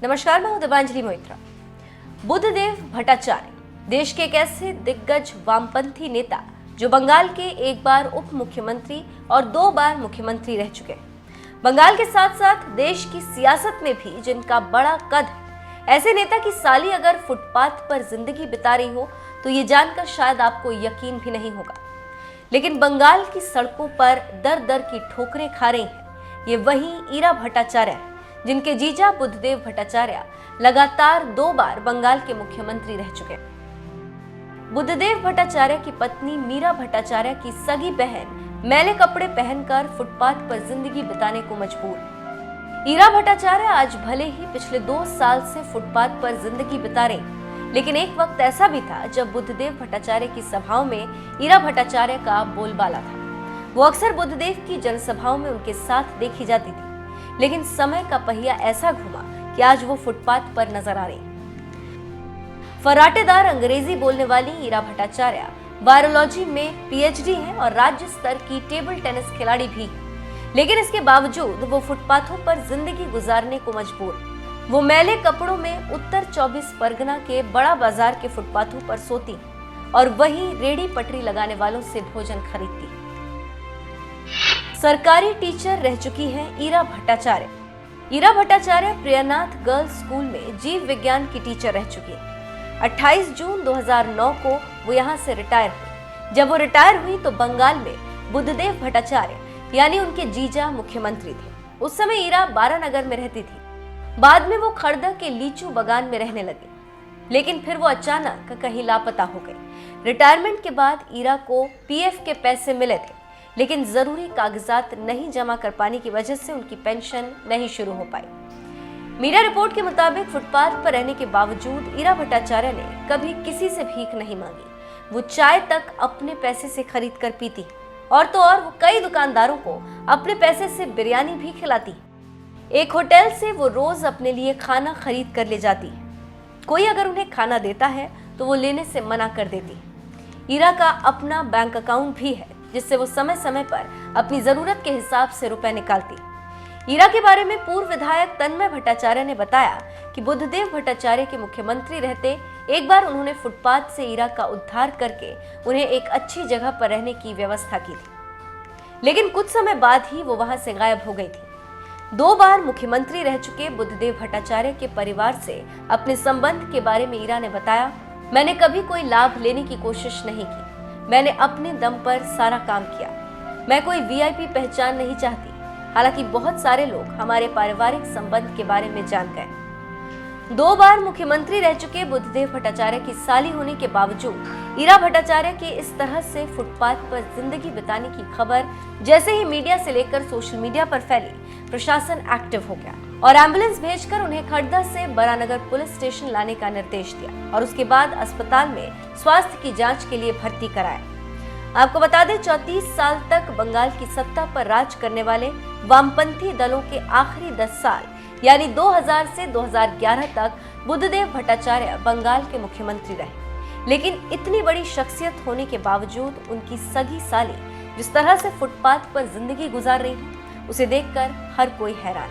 नमस्कार, मैं हूं दिव्यांजलि मोहित्रा। बुद्धदेव भट्टाचार्य देश के एक ऐसे दिग्गज वामपंथी नेता जो बंगाल के एक बार उप मुख्यमंत्री और 2 बार मुख्यमंत्री रह चुके हैं। बंगाल के साथ साथ देश की सियासत में भी जिनका बड़ा कद है, ऐसे नेता की साली अगर फुटपाथ पर जिंदगी बिता रही हो तो ये जानकर शायद आपको यकीन भी नहीं होगा। लेकिन बंगाल की सड़कों पर दर दर की ठोकरें खा रही हैं ये वही ईरा भट्टाचार्य है, जिनके जीजा बुद्धदेव भट्टाचार्य लगातार 2 बार बंगाल के मुख्यमंत्री रह चुके हैं। बुद्धदेव भट्टाचार्य की पत्नी मीरा भट्टाचार्य की सगी बहन मैले कपड़े पहनकर फुटपाथ पर जिंदगी बिताने को मजबूर। ईरा भट्टाचार्य आज भले ही पिछले 2 साल से फुटपाथ पर जिंदगी बिता रही, लेकिन एक वक्त ऐसा भी था जब बुद्धदेव भट्टाचार्य की सभाओं में ईरा भट्टाचार्य का बोलबाला था। वो अक्सर बुद्धदेव की जनसभाओं में उनके साथ देखी जाती थी, लेकिन समय का पहिया ऐसा घुमा कि आज वो फुटपाथ पर नजर आ रही। फर्राटेदार अंग्रेजी बोलने वाली ईरा भट्टाचार्य वायरोलॉजी में पीएचडी है और राज्य स्तर की टेबल टेनिस खिलाड़ी भी है, लेकिन इसके बावजूद वो फुटपाथों पर जिंदगी गुजारने को मजबूर। वो मैले कपड़ों में उत्तर 24 परगना के बड़ा बाजार के फुटपाथों पर सोती और वहीं रेडी पटरी लगाने वालों से भोजन खरीदती। सरकारी टीचर रह चुकी हैं ईरा भट्टाचार्य। ईरा भट्टाचार्य प्रियनाथ गर्ल्स स्कूल में जीव विज्ञान की टीचर रह चुकी है। 28 जून 2009 को वो यहाँ से रिटायर हुई। जब वो रिटायर हुई तो बंगाल में बुद्धदेव भट्टाचार्य यानी उनके जीजा मुख्यमंत्री थे। उस समय ईरा बारानगर में रहती थी। बाद में वो खड़दा के लीचू बागान में रहने लगी, लेकिन फिर वो अचानक कहीं लापता हो गई। रिटायरमेंट के बाद ईरा को पीएफ के पैसे मिले थे, लेकिन जरूरी कागजात नहीं जमा कर पाने की वजह से उनकी पेंशन नहीं शुरू हो पाई। मीडिया रिपोर्ट के मुताबिक फुटपाथ पर रहने के बावजूद ईरा भट्टाचार्य ने कभी किसी से भीख नहीं मांगी। वो चाय तक अपने पैसे से खरीद कर पीती और तो और वो कई दुकानदारों को अपने पैसे से बिरयानी भी खिलाती। एक होटल से वो रोज अपने लिए खाना खरीद कर ले जाती। कोई अगर उन्हें खाना देता है तो वो लेने से मना कर देती। ईरा का अपना बैंक अकाउंट भी है, जिससे वो समय समय पर अपनी जरूरत के हिसाब से रुपए निकालती। ईरा के बारे में पूर्व विधायक तन्मय भट्टाचार्य ने बताया कि बुद्धदेव भट्टाचार्य के मुख्यमंत्री रहते एक बार उन्होंने फुटपाथ से ईरा का उद्धार करके उन्हें एक अच्छी जगह पर रहने की व्यवस्था की थी, लेकिन कुछ समय बाद ही वो वहां से गायब हो गई थी। 2 बार मुख्यमंत्री रह चुके बुद्धदेव भट्टाचार्य के परिवार से अपने संबंध के बारे में ईरा ने बताया, मैंने कभी कोई लाभ लेने की कोशिश नहीं की। मैंने अपने दम पर सारा काम किया। मैं कोई वीआईपी पहचान नहीं चाहती। हालांकि बहुत सारे लोग हमारे पारिवारिक संबंध के बारे में जान गए। 2 बार मुख्यमंत्री रह चुके बुद्धदेव भट्टाचार्य की साली होने के बावजूद ईरा भट्टाचार्य के इस तरह से फुटपाथ पर जिंदगी बिताने की खबर जैसे ही मीडिया से लेकर सोशल मीडिया पर फैली, प्रशासन एक्टिव हो गया और एम्बुलेंस भेजकर उन्हें खड़दा से बरानगर पुलिस स्टेशन लाने का निर्देश दिया और उसके बाद अस्पताल में स्वास्थ्य की जांच के लिए भर्ती कराया। आपको बता दें, 34 साल तक बंगाल की सत्ता पर राज करने वाले वामपंथी दलों के आखिरी 10 साल यानी 2000 से 2011 तक बुद्धदेव भट्टाचार्य बंगाल के मुख्यमंत्री रहे। लेकिन इतनी बड़ी शख्सियत होने के बावजूद उनकी सगी साली जिस तरह से फुटपाथ पर जिंदगी गुजार रही है, उसे देखकर हर कोई हैरान।